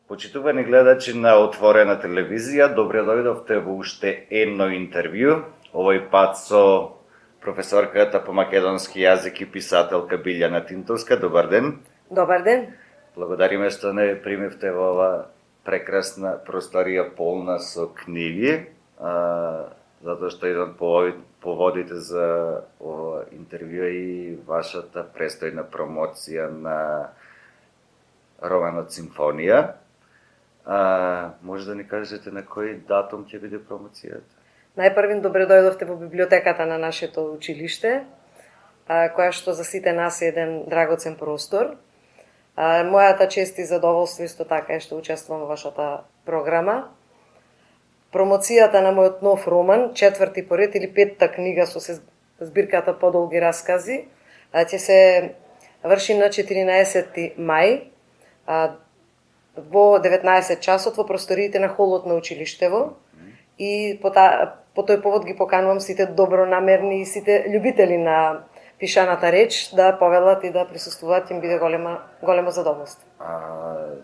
Почитувани гледачи на Отворена телевизија, добре дојдовте во уште едно интервју, овој пат со професорката по македонски јазик и писателка Билјана Тинтовска. Добар ден. Добар ден. Благодариме што не примивте во ова прекрасна просторија полна со книги, затоа што еден поводите за ова интервју и вашата престојна промоција на романот Симфонија. Може да ни кажете на кој датум ќе биде промоцијата? Најпрвин добре дојдовте во библиотеката на нашето училиште, која што за сите нас е еден драгоцен простор. Мојата чест и задоволство исто така е што учествувам во вашата програма. Промоцијата на мојот нов роман, четврти поред или петта книга со збирката подолги раскази, ќе се врши на 14 мај во 19 часот во просториите на холот на училиштево. И по тој повод ги поканувам сите добронамерни и сите љубители на пишаната реч да повелат и да присуствуваат, им биде големо задоволство.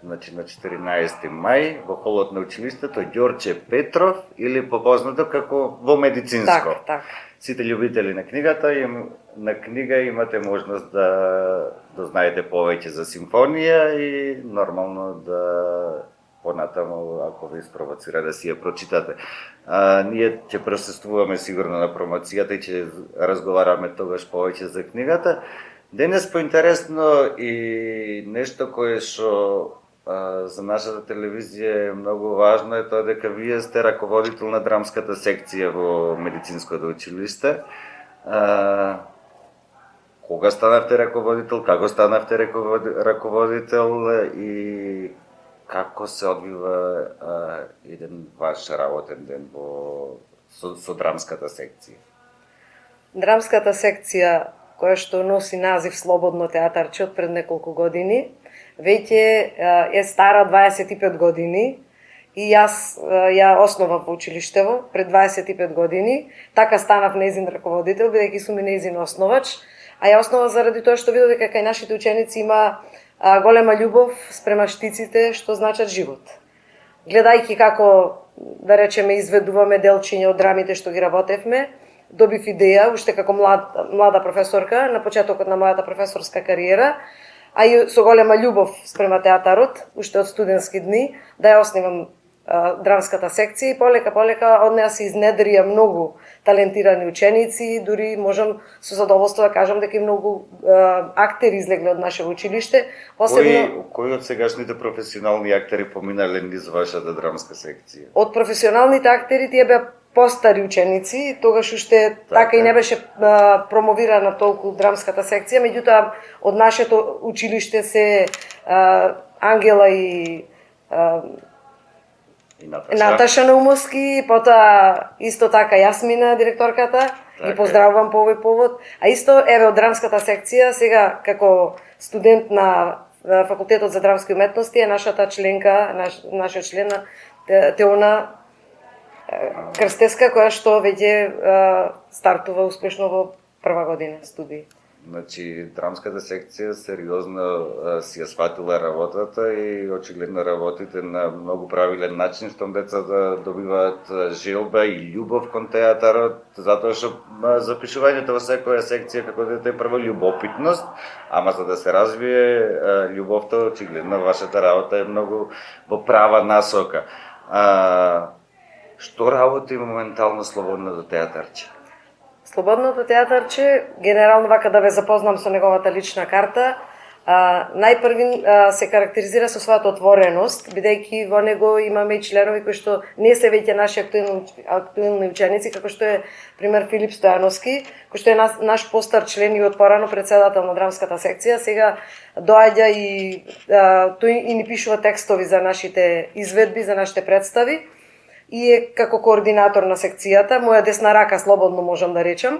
Значи на 14 мај во холот на училиштето Ѓорче Петров или попознато како во медицинско. Так. Сите љубители на книгата на книга имате можност да знаете повеќе за Симфонија и нормално да понатаму, ако ви спровоцира да си ја прочитате. Ние ќе присуствуваме сигурно на промоцијата и ќе разговараме тогаш повеќе за книгата. Денес поинтересно и нешто кое што за нашата телевизија е многу важно е тоа дека вие сте раководител на драмската секција во медицинското училиште. Кога станавте раководител, како станавте раководител и како се одвива еден ваш работен ден со драмската секција? Драмската секција, која што носи назив Слободно театарче од пред неколку години, веќе е стара 25 години и јас ја основав во училиштево пред 25 години. Така станав нејзин раководител, бидејќи сум и нејзин основач, а ја основав заради тоа што видов дека кај нашите ученици има голема љубов спрема штиците што значат живот. Гледајќи како, да речеме, изведуваме делчиња од драмите што ги работевме, добив идеја, уште како млада професорка, на почетокот на мојата професорска кариера, а и со голема љубов спрема театарот, уште од студентски дни, да ја основам драмската секција и полека од неа се изнедрија многу талентирани ученици, дури можам со задоволство да кажам дека и многу актери излегле од наше училиште. Кои од сегашните професионални актери поминале низ вашата драмска секција? Од професионалните актери тие беа постари ученици, тогаш уште така и не беше промовирана толку драмската секција, меѓутоа од нашето училиште се Ангела и Наташа Наумовски, потоа исто така Јасмина, директорката, ги поздравувам по овој повод. А исто, еве, од драмската секција, сега како студент на Факултетот за драмски уметности е нашата членка, нашиот член Теона Крстеска, која што веќе стартува успешно во прва година студии. Значи, драмската секција сериозно си ја сватила работата и очигледно работите на многу правилен начин, што децата добиваат желба и љубов кон театарот, затоа што запишувањето во секоја секција како дете е прво љубопитност, ама за да се развие љубовта, очигледно вашата работа е многу во права насока. Што работи моментално Слободното театарче? Слободното театарче, генерално вака да ве запознам со неговата лична карта, најпрвин се карактеризира со својата отвореност, бидејќи во него имаме и членови кои што не се веќе наши актуелни ученици, како што е, пример, Филип Стојановски, кој што е наш постар член и од порано председател на драмската секција, сега доаѓа и тој и ни пишува текстови за нашите изведби, за нашите представи, и е како координатор на секцијата, моја десна рака, слободно можам да речам,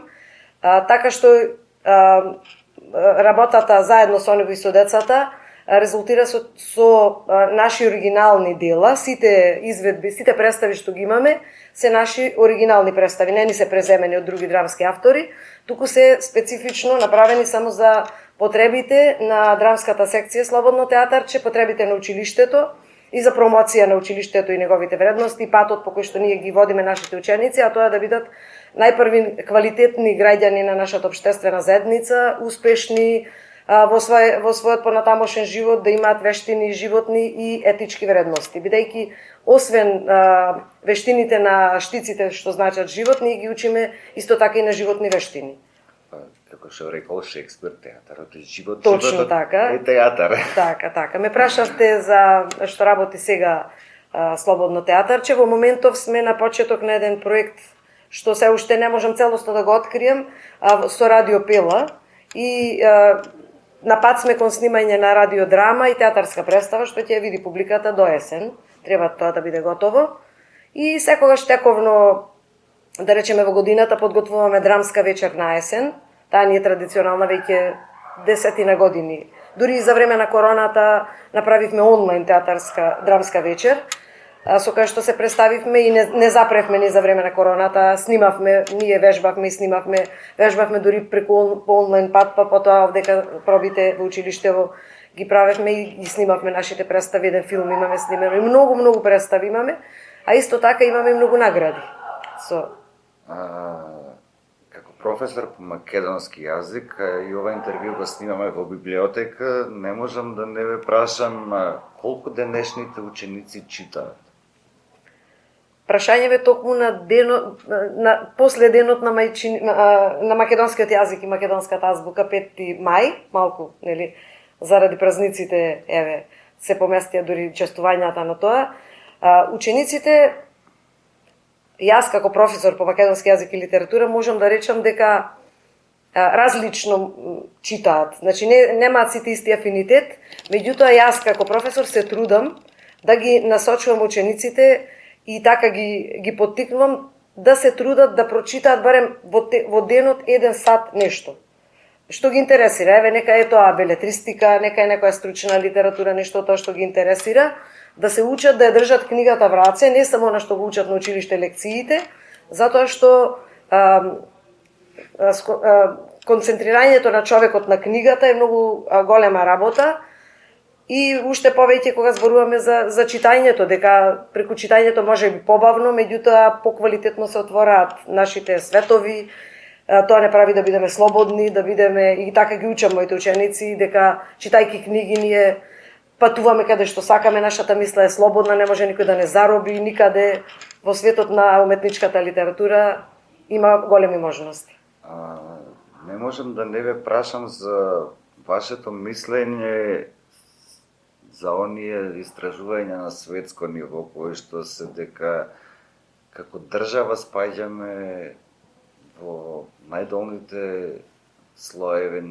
така што работата заедно со него и со децата резултира со наши оригинални дела, сите изведби, сите представи што ги имаме, се наши оригинални представи, не ни се преземени од други драмски автори, туку се специфично направени само за потребите на драмската секција Слободно театарче, потребите на училиштето и за промоција на училиштето и неговите вредности, патот по кој што ние ги водиме нашите ученици, а тоа да бидат најпрви квалитетни граѓани на нашата општествена заедница, успешни во својот понатамошен живот, да имаат вештини животни и етички вредности, бидејќи освен вештините на штиците што значат живот, ние ги учиме исто така и на животни вештини. Како што рекол Шекспир, театарот е живот, Точно животот така. е театар. Така. Ме прашавте за што работи сега Слободно театарче. Во моментов сме на почеток на еден проект што се уште не можам целосно да го открием, со Радио Пела и на пат сме кон снимање на радиодрама и театарска представа што ќе ја види публиката до есен. Треба тоа да биде готово. И секогаш тековно, да речеме во годината, подготвуваме драмска вечер на есен. Таа ни е традиционална веќе 10 години. Дури и за време на короната направивме онлайн театарска драмска вечер, со која што се представивме и не запревме ни за време на короната, снимавме, ние вежбавме и снимавме, вежбавме дури преку по онлайн пат, па потоа овдека пробите во училиштево ги правевме и ги снимавме нашите представи, еден филм имаме снимено и многу представи имаме, а исто така имаме и многу награди. Како професор по македонски јазик и ова интервју го снимаме во библиотека, не можам да не ве прашам колку денешните ученици читаат? Прашањеве токму на после денот на на македонскиот јазик и македонската азбука 5 мај, малку, нели, заради празниците, еве, се поместија дури честувањата на тоа. Учениците, јас како професор по македонски јазик и литература можам да речам дека различно читаат. Значи немаат сите исти афинитет, меѓутоа јас како професор се трудам да ги насочувам учениците и така ги поттикнувам да се трудат да прочитаат барем во денот 1 сат нешто. Што ги интересира, еве нека е тоа белетристика, нека е некоја стручна литература, нешто тоа што ги интересира, да се учат да ја држат книгата в раце, не само на што го учат на училиште лекциите, затоа што концентрирањето на човекот на книгата е многу голема работа и уште повеќе кога зборуваме за читањето, дека преку читањето може би побавно, меѓутоа поквалитетно се отвораат нашите светови. Тоа не прави да бидеме слободни, да бидеме и така ги учам моите ученици дека читајќи книги ние патуваме каде што сакаме, нашата мисла е слободна, не може никој да не зароби никаде. Во светот на уметничката литература има големи можности. Не можам да не ве прашам за вашето мислење за оние истражувања на светско ниво, кои што се дека како држава спаѓаме во најдолните слоеви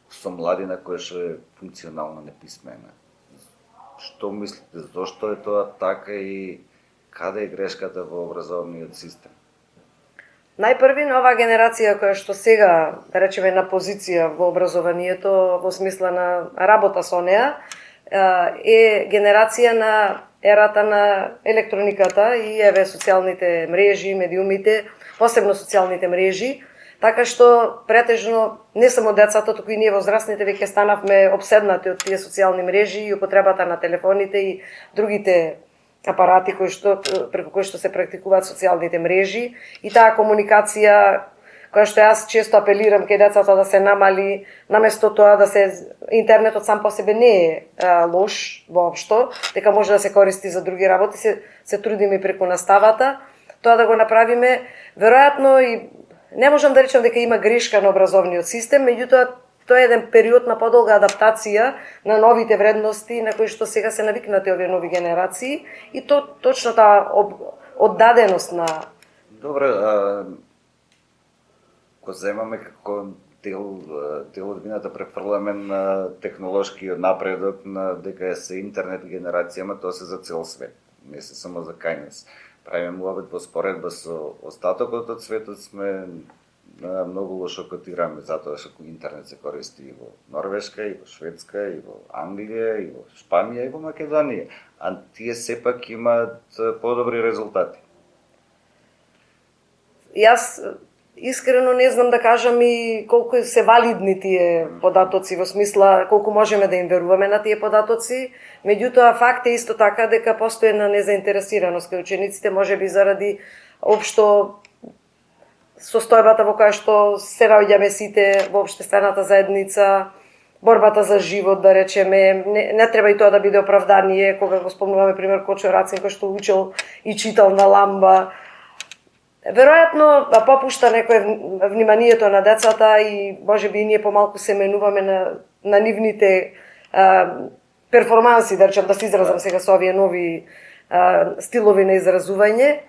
со младина која што е функционално неписмена. Што мислите, зошто е тоа така и каде е грешката во образовниот систем? Најпрви на оваа генерација која што сега, да речеме, на позиција во образованието, во смисла на работа со неа, е генерација на ерата на електрониката и еве социјалните мрежи, медиумите, посебно социјалните мрежи, така што претежно не само децата, туку и ние возрастните веќе станавме обседнати од тие социјални мрежи и употребата на телефоните и другите апарати преку кои што се практикуваат социјалните мрежи и таа комуникација која што јас често апелирам кај децата да се намали, наместо тоа да се интернетот сам по себе не е лош воопшто, дека може да се користи за други работи, се трудиме и преку наставата тоа да го направиме. Веројатно и не можам да речам дека има грешка на образовниот систем, меѓутоа тоа е еден период на подолга адаптација на новите вредности на кои што сега се навикнати овие нови генерации и точно таа оддаденост на... Добре, го земаме како дел од вината префрламе на технолошкиот напредок, на дека се интернет генерација, ама тоа се за цел свет, не се само за кај нас. Правиме муабет во споредба со остатокот од светот, сме многу лошо котираме, затоа што интернет се користи и во Норвешка, и во Шведска, и во Англија, и во Шпанија, и во Македонија. А тие сепак имаат подобри резултати. Јас Искрено не знам да кажам и колку се валидни тие податоци, во смисла колку можеме да им веруваме на тие податоци. Меѓутоа, факт е исто така дека постои една незаинтересираност кај учениците, можеби заради општо состојбата во која што се наоѓаме сите во општествената заедница, борбата за живот, да речеме, не треба и тоа да биде оправдание, кога го спомнуваме пример Кочо Рацин, кој што учел и читал на ламба. Веројатно попушта некое вниманието на децата и можеби и ние помалку се менуваме на нивните перформанси, да речем, да се изразам сега со овие нови стилови на изразување.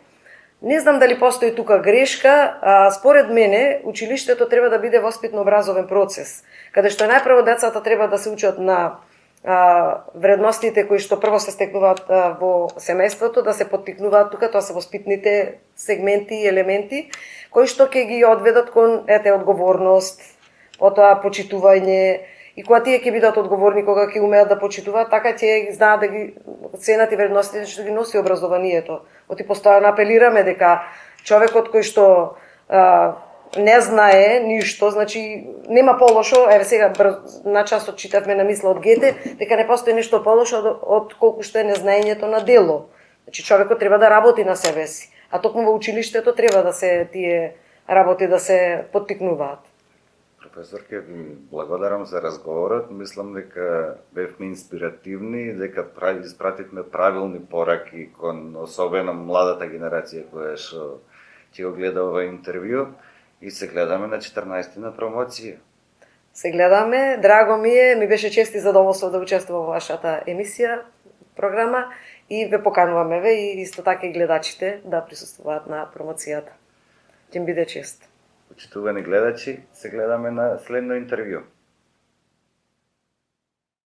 Не знам дали постои тука грешка, според мене училиштето треба да биде воспитно-образовен процес, каде што најпрво децата треба да се учат на вредностите кои што прво се стекнуваат во семејството, да се поттикнуваат тука, тоа се воспитните сегменти и елементи, кои што ќе ги одведат кон одговорност, потоа почитување, и кога тие ќе бидат одговорни, кога ќе умеат да почитуваат, така ќе знаат да ги ценат и вредностите што ги носи образованието. Оти постојано апелираме дека човекот кој што не знае ништо, значи нема полошо, еве сега на часот читавме на мисла од Гете, дека не постои нешто полошо од колку што е незнаењето на дело. Значи човекот треба да работи на себе си, а токму во училиштето треба да се тие работи да се поттикнуваат. Професорке, ви благодарам за разговорот. Мислам дека бевме инспиративни, дека испративме правилни пораки кон особено младата генерација која што ќе го гледа ова интервју. И се гледаме на 14 на промоција. Се гледаме, драго ми беше чест и задоволство да учествувам во вашата емисија, програма, и ве покануваме ве и исто така и гледачите да присуствуваат на промоцијата. Ќе им биде чест. Почитувани гледачи, се гледаме на следно интервју.